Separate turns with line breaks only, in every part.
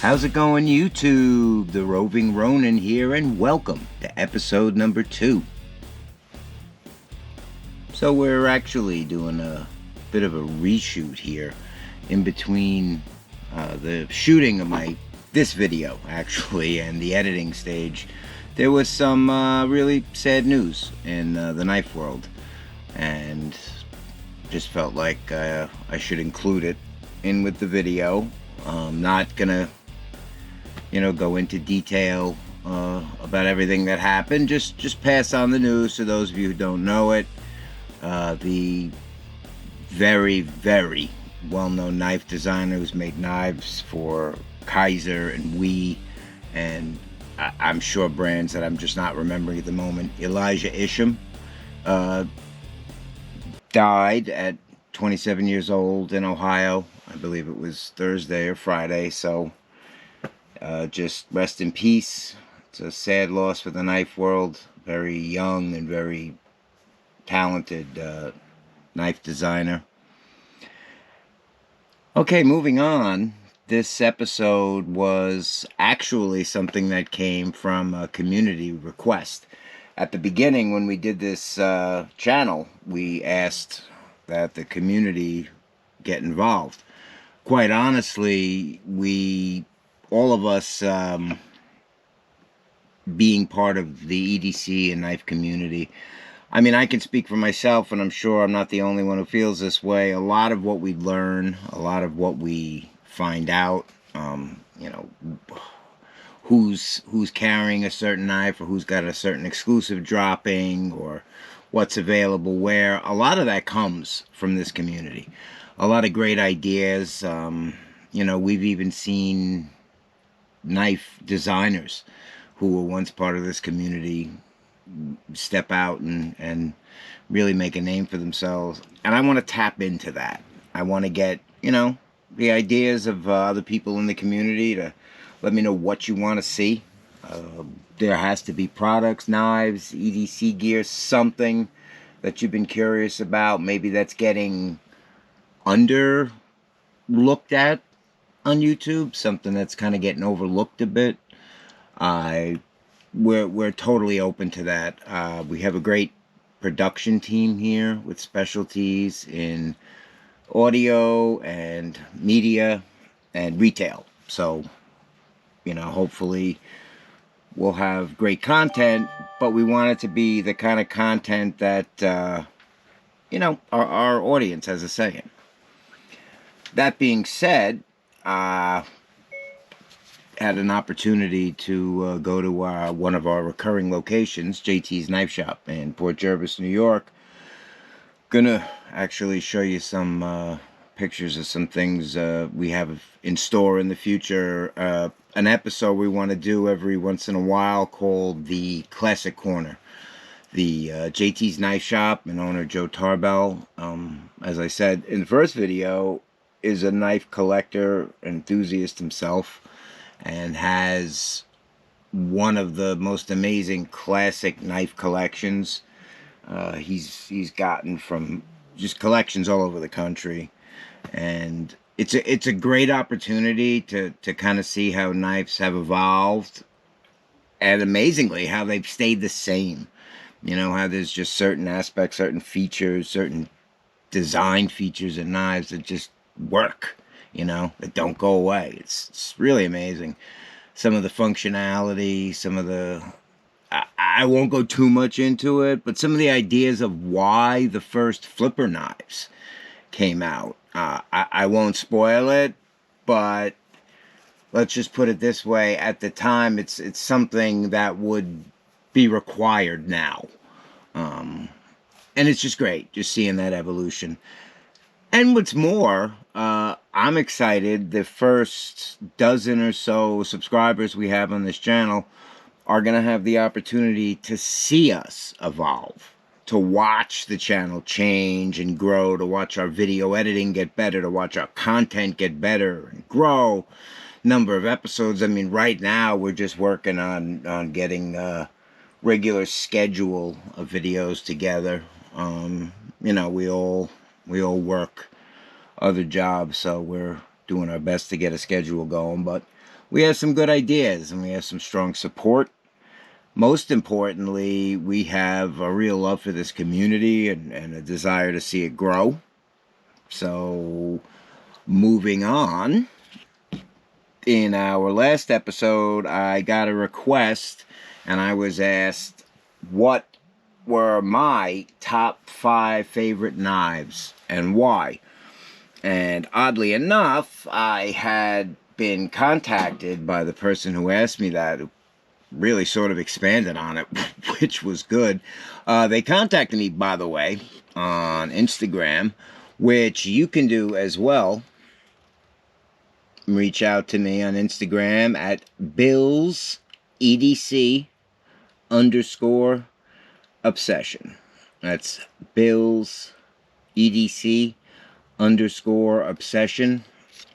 How's it going, YouTube? The Roving Ronin here, and welcome to episode number 2. So we're actually doing a bit of a reshoot here in between the shooting of this video, actually, and the editing stage. There was some really sad news in the knife world, and just felt like I should include it in with the video. I'm not gonna go into detail about everything that happened. Just pass on the news to those of you who don't know it. The very, very well-known knife designer who's made knives for Kizer and We, and I'm sure brands that I'm just not remembering at the moment. Elijah Isham died at 27 years old in Ohio. I believe it was Thursday or Friday, so just rest in peace. It's a sad loss for the knife world. Very young and very talented knife designer. Okay, moving on. This episode was actually something that came from a community request. At the beginning, when we did this channel, we asked that the community get involved. Quite honestly, all of us being part of the EDC and knife community, I mean, I can speak for myself, and I'm sure I'm not the only one who feels this way. A lot of what we learn, a lot of what we find out, who's carrying a certain knife, or who's got a certain exclusive dropping, or what's available where, a lot of that comes from this community. A lot of great ideas. We've even seen knife designers who were once part of this community step out and really make a name for themselves. And I want to tap into that. I want to get, the ideas of other people in the community to let me know what you want to see. There has to be products, knives, EDC gear, something that you've been curious about. Maybe that's getting under looked at on YouTube, something that's kind of getting overlooked a bit. We're totally open to that. We have a great production team here with specialties in audio and media and retail. So, hopefully we'll have great content, but we want it to be the kind of content that, our audience has a say in. That being said, had an opportunity to go to one of our recurring locations, JTs Knife Shop in Port Jervis, New York. Gonna actually show you some pictures of some things we have in store in the future. An episode we want to do every once in a while called the Classic Corner. The JTs Knife Shop and owner Joe Tarbell, as I said in the first video, is a knife collector, enthusiast himself, and has one of the most amazing classic knife collections. He's gotten from just collections all over the country, and it's a great opportunity to kind of see how knives have evolved, and amazingly how they've stayed the same. How there's just certain aspects, certain features, certain design features in knives that just work, that don't go away. It's really amazing. Some of the functionality, some of the... I won't go too much into it, but some of the ideas of why the first flipper knives came out. I won't spoil it, but let's just put it this way. At the time, it's something that would be required now. And it's just great, just seeing that evolution. And what's more, I'm excited. The first dozen or so subscribers we have on this channel are going to have the opportunity to see us evolve, to watch the channel change and grow, to watch our video editing get better, to watch our content get better and grow. Number of episodes. I mean, right now we're just working on getting a regular schedule of videos together. We all work other jobs, so we're doing our best to get a schedule going. But we have some good ideas and we have some strong support. Most importantly, we have a real love for this community and a desire to see it grow. So, moving on, in our last episode, I got a request and I was asked what were my top 5 favorite knives and why. And oddly enough, I had been contacted by the person who asked me that, who really sort of expanded on it, which was good. They contacted me, by the way, on Instagram, which you can do as well. Reach out to me on Instagram at Bill's EDC _obsession. That's Bill's EDC _obsession.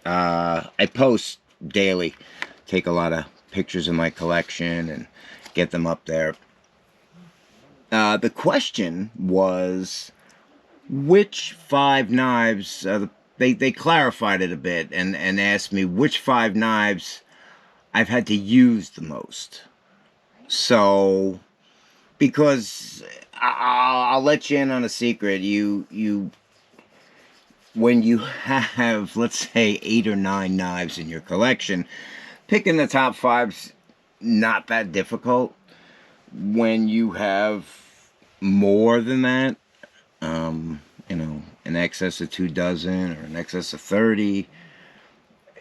I post daily, take a lot of pictures of my collection and get them up there. The question was, which 5 knives, they clarified it a bit and asked me which 5 knives I've had to use the most. So, because I'll let you in on a secret, when you have, let's say, 8 or 9 knives in your collection, picking the top 5's not that difficult. When you have more than that, you know, in excess of 2 dozen or in excess of 30,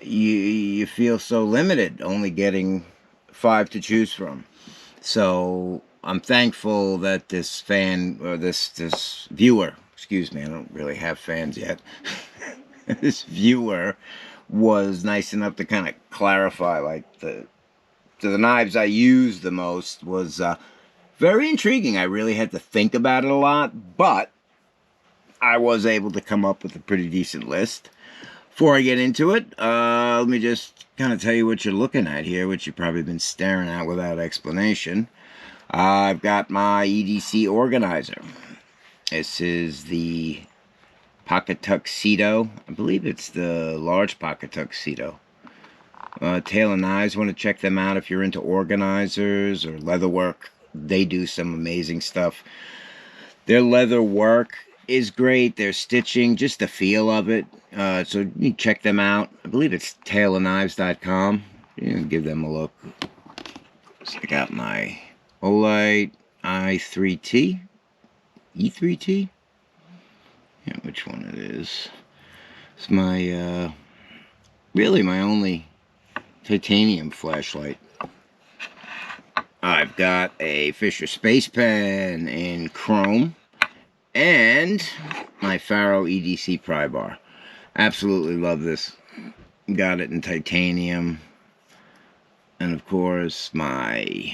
you feel so limited, only getting 5 to choose from. So I'm thankful that this fan, or this viewer, excuse me, I don't really have fans yet. This viewer was nice enough to kind of clarify, like, the knives I used the most was very intriguing. I really had to think about it a lot, but I was able to come up with a pretty decent list. Before I get into it, let me just kind of tell you what you're looking at here, which you've probably been staring at without explanation. I've got my EDC organizer. This is the Pocket Tuxedo. I believe it's the large Pocket Tuxedo. Taylor Knives, want to check them out if you're into organizers or leatherwork. They do some amazing stuff. Their leather work is great. Their stitching, just the feel of it. So you can check them out. I believe it's taylorknives.com. You can give them a look. So I got my Olight I3T. E3T? Yeah, which one it is. It's my, really my only titanium flashlight. I've got a Fisher Space Pen in chrome and my Faro EDC pry bar. Absolutely love this. Got it in titanium, and of course my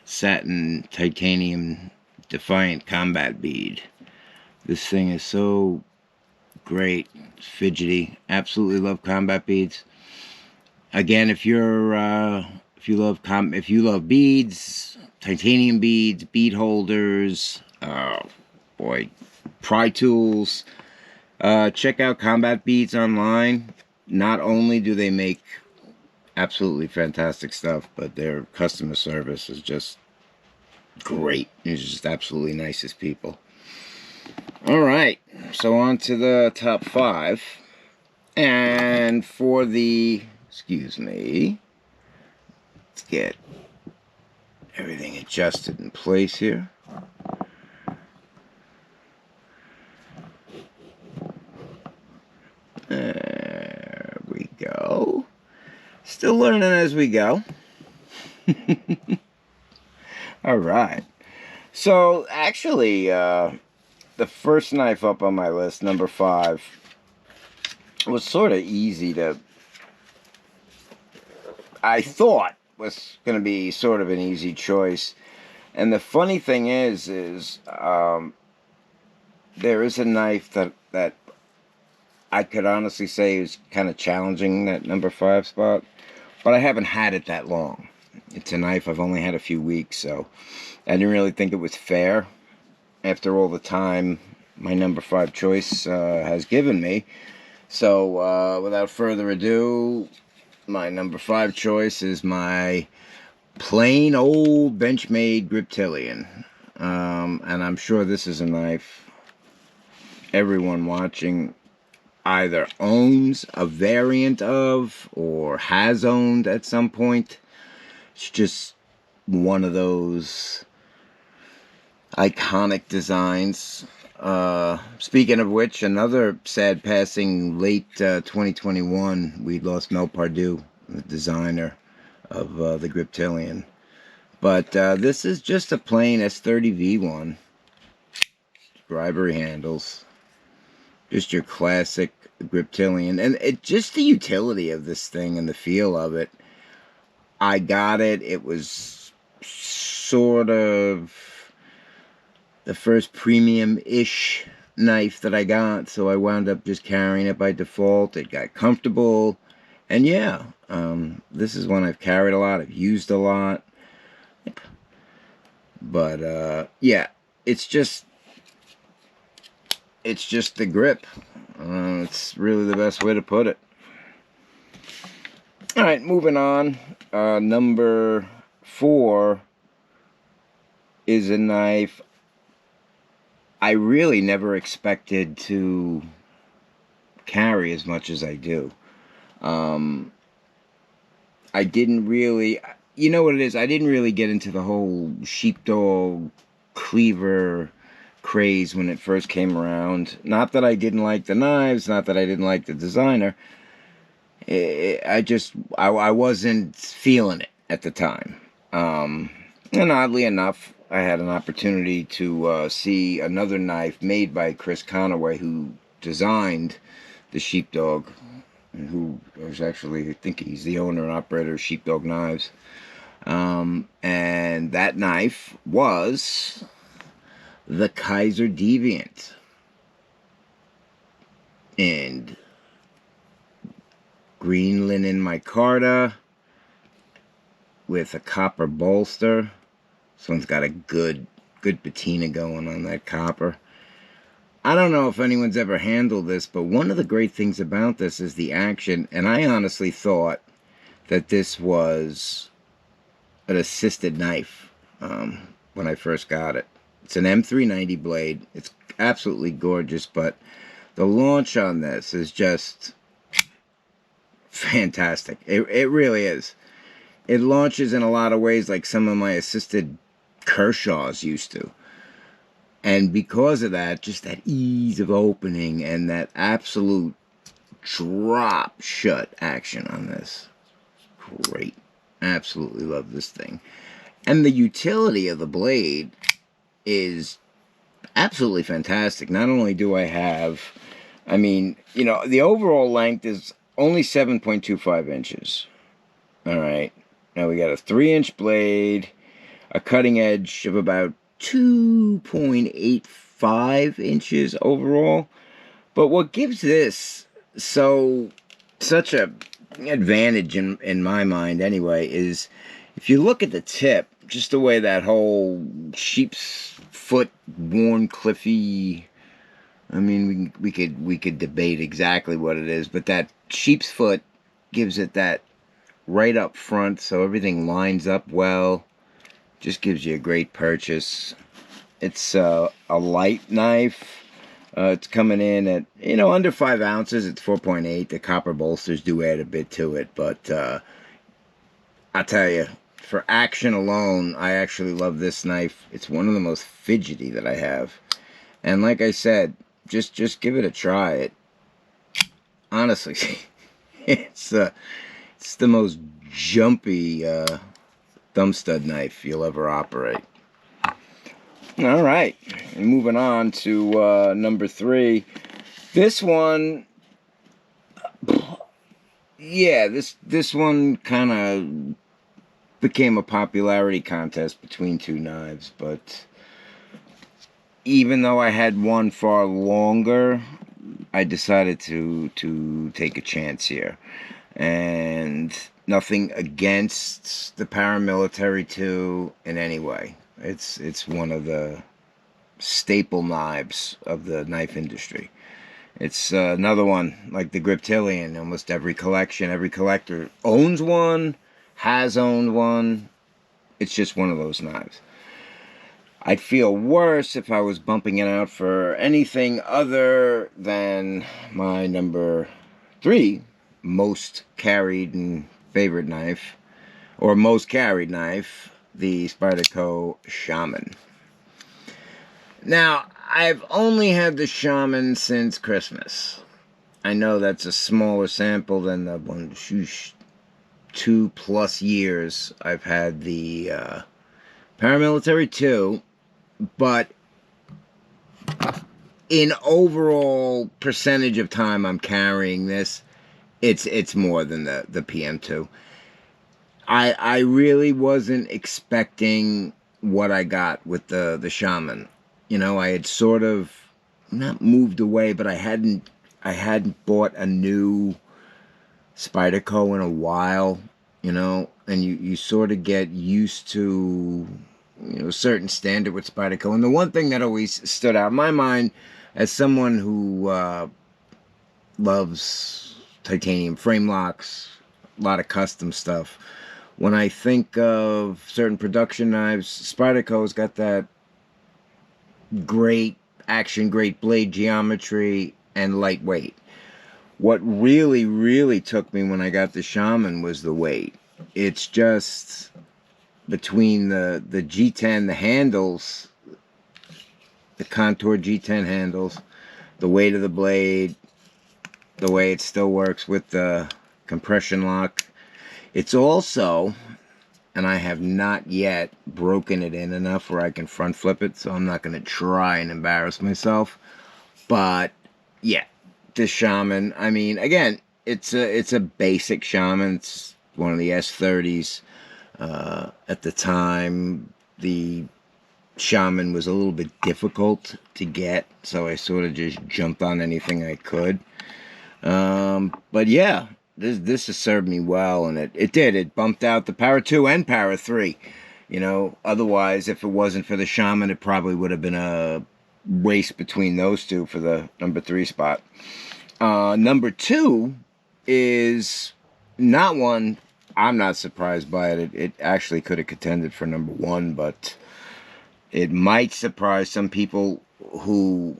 satin titanium Defiant combat bead. This thing is so great. It's fidgety. Absolutely love combat beads. Again, if you love beads, titanium beads, bead holders, oh boy, pry tools, check out Combat Beads online. Not only do they make absolutely fantastic stuff, but their customer service is just great. They're just absolutely nicest people. Alright, so on to the top 5. And for the, excuse me, let's get everything adjusted in place here. There we go. Still learning as we go. Alright. So, actually, the first knife up on my list, number 5, was sort of easy to... I thought was going to be sort of an easy choice. And the funny thing is there is a knife that I could honestly say is kind of challenging that number 5 spot. But I haven't had it that long. It's a knife I've only had a few weeks, so I didn't really think it was fair after all the time my number 5 choice has given me. So, without further ado, my number 5 choice is my plain old Benchmade Griptilian. And I'm sure this is a knife everyone watching either owns a variant of or has owned at some point. It's just one of those iconic designs. Speaking of which, another sad passing late 2021, we lost Mel Pardue, the designer of the Griptilian. But this is just a plain S30V1. Bribery handles. Just your classic Griptilian. And just the utility of this thing and the feel of it. I got it. It was sort of the first premium-ish knife that I got, so I wound up just carrying it by default. It got comfortable, and yeah, this is one I've carried a lot, I've used a lot, but yeah, it's just the grip. It's really the best way to put it. Alright, moving on. Number 4 is a knife I really never expected to carry as much as I do. I didn't really, you know what it is, I didn't really get into the whole sheepdog cleaver craze when it first came around. Not that I didn't like the knives, not that I didn't like the designer. I wasn't feeling it at the time. And oddly enough, I had an opportunity to see another knife made by Chris Conaway, who designed the Sheepdog, and who was actually, I think he's the owner and operator of Sheepdog Knives. And that knife was the Kizer Deviant. And green linen micarta with a copper bolster. This one's got a good patina going on that copper. I don't know if anyone's ever handled this, but one of the great things about this is the action, and I honestly thought that this was an assisted knife when I first got it. It's an M390 blade. It's absolutely gorgeous, but the launch on this is just fantastic. It really is. It launches in a lot of ways like some of my assisted Kershaws used to. And because of that, just that ease of opening and that absolute drop shut action on this. Great. Absolutely love this thing. And the utility of the blade is absolutely fantastic. Not only do I have, I mean, you know, the overall length is only 7.25 inches. Alright. Now we got a 3-inch blade, a cutting edge of about 2.85 inches overall. But what gives this such a advantage in my mind anyway is if you look at the tip, just the way that whole sheep's foot worn cliffy, I mean we could debate exactly what it is, but that sheep's foot gives it that right up front, so everything lines up well. Just gives you a great purchase. It's a light knife. It's coming in at, you know, under 5 ounces. It's 4.8. The copper bolsters do add a bit to it, but I tell you, for action alone, I actually love this knife. It's one of the most fidgety that I have, and like I said, just give it a try. It honestly, it's the most jumpy thumb stud knife you'll ever operate. Alright, moving on to number 3. This one, yeah, this one kind of became a popularity contest between two knives, but even though I had one far longer, I decided to take a chance here. And nothing against the paramilitary 2 in any way. It's one of the staple knives of the knife industry. It's another one like the Griptilian. Almost every collection, every collector owns one, has owned one. It's just one of those knives. I'd feel worse if I was bumping it out for anything other than my number 3 most carried and favorite knife, or most carried knife, the Spyderco Shaman. Now, I've only had the Shaman since Christmas. I know that's a smaller sample than the 2+ years I've had the Paramilitary 2, but in overall percentage of time I'm carrying this, it's more than the PM2. I really wasn't expecting what I got with the Shaman. You know, I had sort of not moved away, but I hadn't bought a new Spyderco in a while, you know, and you sort of get used to, you know, a certain standard with Spyderco. And the one thing that always stood out in my mind as someone who loves titanium frame locks, a lot of custom stuff, when I think of certain production knives, Spyderco's got that great action, great blade geometry, and lightweight. What really, really took me when I got the Shaman was the weight. It's just between the G10, the handles, the contour G10 handles, the weight of the blade, the way it still works with the compression lock. It's also, and I have not yet broken it in enough where I can front flip it, so I'm not going to try and embarrass myself. But yeah, the Shaman, I mean, again, it's a basic Shaman. It's one of the S30s. At the time, the Shaman was a little bit difficult to get, so I sort of just jumped on anything I could. But yeah, this has served me well, and it did. It bumped out the Para 2 and Para 3. You know, otherwise, if it wasn't for the Shaman, it probably would have been a race between those two for the number 3 spot. Number 2 is not one I'm not surprised by it. It actually could have contended for number 1, but it might surprise some people who,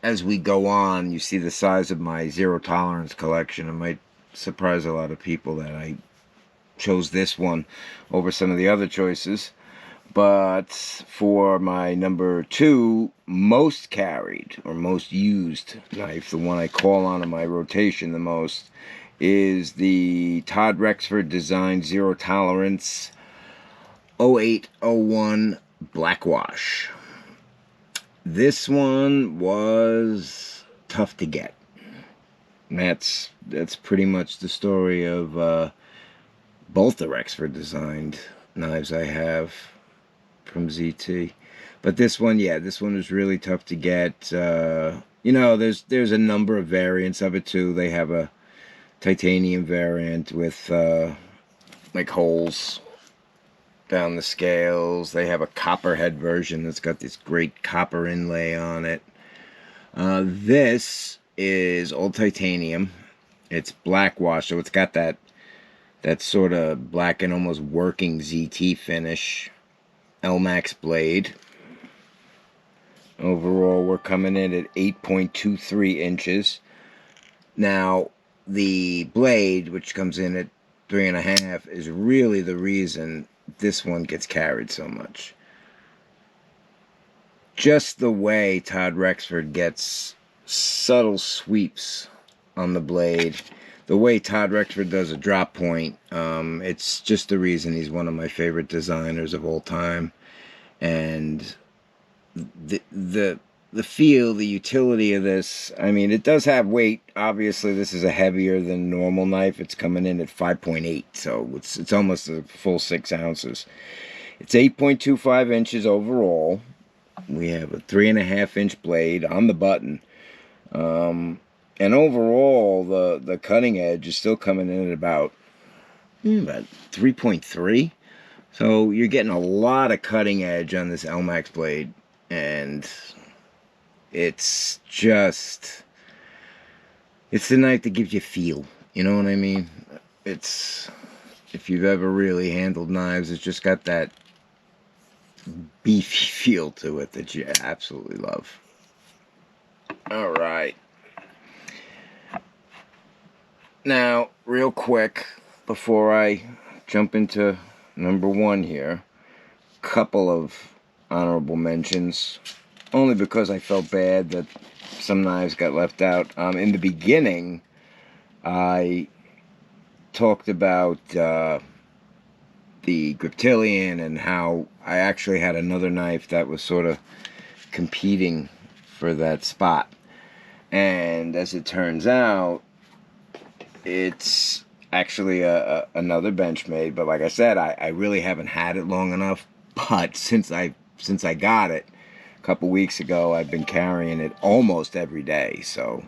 as we go on, you see the size of my zero tolerance collection. It might surprise a lot of people that I chose this one over some of the other choices. But for my number 2 most carried or most used knife, the one I call on in my rotation the most, is the Todd Rexford Design Zero Tolerance 0801 Blackwash. This one was tough to get. And that's pretty much the story of both the Rexford designed knives I have from ZT. But this one, yeah, this one was really tough to get. You know, there's a number of variants of it too. They have a titanium variant with like holes down the scales. They have a copperhead version that's got this great copper inlay on it. This is all titanium. It's blackwash, so it's got that sort of black and almost working ZT finish. LMAX blade. Overall, we're coming in at 8.23 inches. Now, the blade, which comes in at 3.5, is really the reason this one gets carried so much. Just the way Todd Rexford gets subtle sweeps on the blade, the way Todd Rexford does a drop point, it's just the reason he's one of my favorite designers of all time. And the feel, the utility of this, I mean, it does have weight. Obviously, this is a heavier than normal knife. It's coming in at 5.8, so it's almost a full 6 ounces. It's 8.25 inches overall. We have a 3.5-inch blade on the button. And overall, the cutting edge is still coming in at about 3.3. So you're getting a lot of cutting edge on this LMAX blade. And it's just It's the knife that gives you feel. You know what I mean? It's, if you've ever really handled knives, it's just got that beefy feel to it that you absolutely love. Alright. Now, real quick, before I jump into number one here, couple of honorable mentions, only because I felt bad that some knives got left out. In the beginning, I talked about the Griptilian and how I actually had another knife that was sort of competing for that spot. And as it turns out, it's actually another Benchmade, but like I said, I really haven't had it long enough. But since I got it a couple weeks ago, I've been carrying it almost every day. So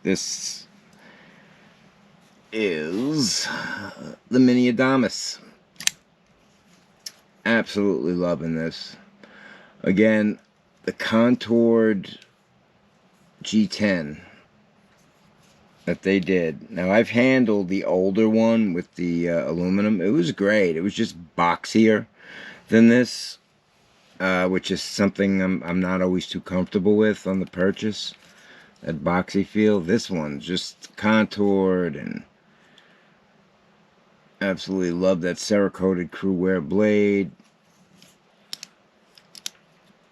this is the Mini Adamas. Absolutely loving this. Again, the contoured G10 that they did. Now, I've handled the older one with the aluminum. It was great. It was just boxier than this, which is something I'm not always too comfortable with on the purchase. That boxy feel. This one's just contoured, and absolutely love that Cerakoted crew wear blade.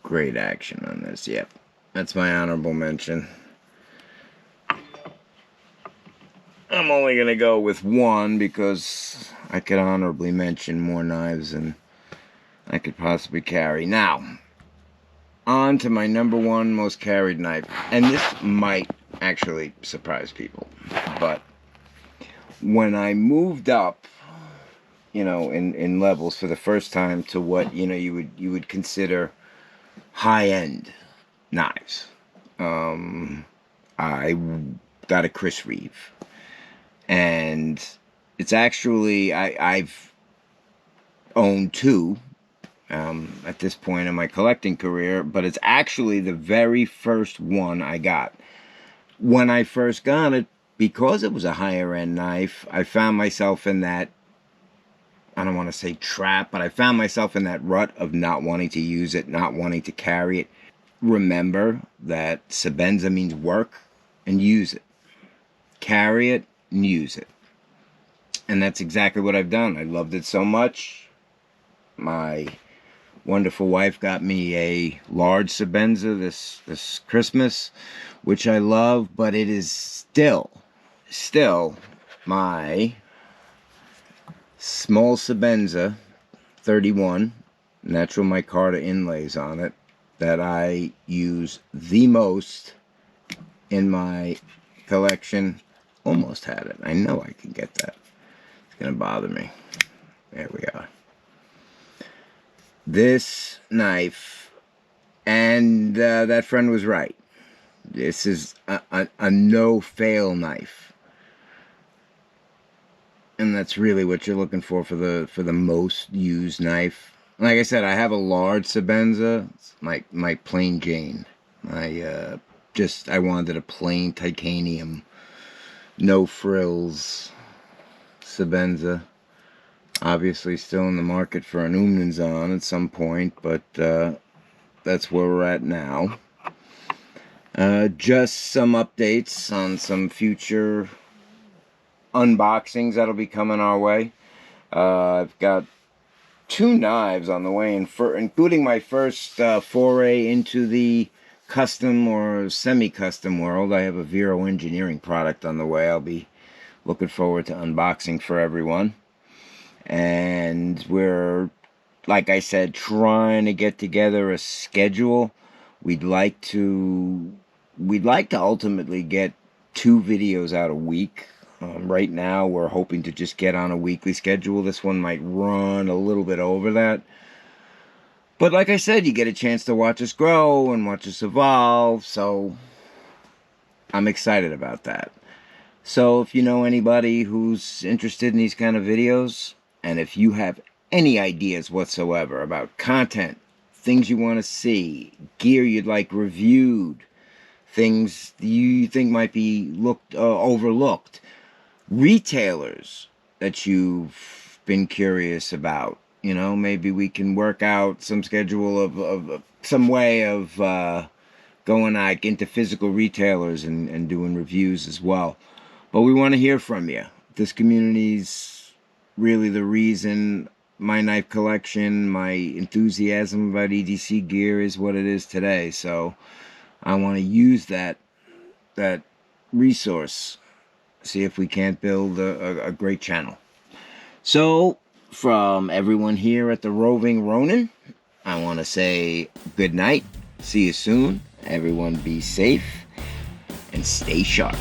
Great action on this. Yep, that's my honorable mention. I'm only going to go with one because I could honorably mention more knives than I could possibly carry. Now, on to my number one most carried knife. And this might actually surprise people. But when I moved up, you know, in levels for the first time to what, you know, you would consider high-end knives, I got a Chris Reeve. And it's actually, I've owned two at this point in my collecting career, but it's actually the very first one I got. When I first got it, because it was a higher end knife, I found myself in that, I don't want to say trap, but I found myself in that rut of not wanting to use it, not wanting to carry it. Remember that Sebenza means work and use it. Carry it and use it. And that's exactly what I've done. I loved it so much. My wonderful wife got me a large Sebenza this Christmas, which I love, but it is still my small Sebenza 31 natural micarta inlays on it that I use the most in my collection. Almost had it. I know I can get that. It's gonna bother me. There we are. This knife, and that friend was right. This is a no-fail knife, and that's really what you're looking for the most used knife. Like I said, I have a large Sebenza. It's my plain Jane. I wanted a plain titanium, no frills Sebenza. Obviously still in the market for an Umnenzon at some point, but that's where we're at now. Just some updates on some future unboxings that'll be coming our way. I've got two knives on the way, including my first foray into the custom or semi-custom world. I have a Vero engineering product on the way. I'll be looking forward to unboxing for everyone. And we're, like I said, trying to get together a schedule. We'd like to ultimately get 2 videos out a week. Right now, we're hoping to just get on a weekly schedule. This one might run a little bit over that. But like I said, you get a chance to watch us grow and watch us evolve. So I'm excited about that. So if you know anybody who's interested in these kind of videos, and if you have any ideas whatsoever about content, things you want to see, gear you'd like reviewed, things you think might be overlooked, retailers that you've been curious about. You know, maybe we can work out some schedule of some way of going like into physical retailers and doing reviews as well. But we want to hear from you. This community's really the reason my knife collection, my enthusiasm about EDC gear is what it is today. So I want to use that resource, see if we can't build a great channel. So from everyone here at the Roving Ronin, I want to say good night. See you soon. Everyone be safe and stay sharp.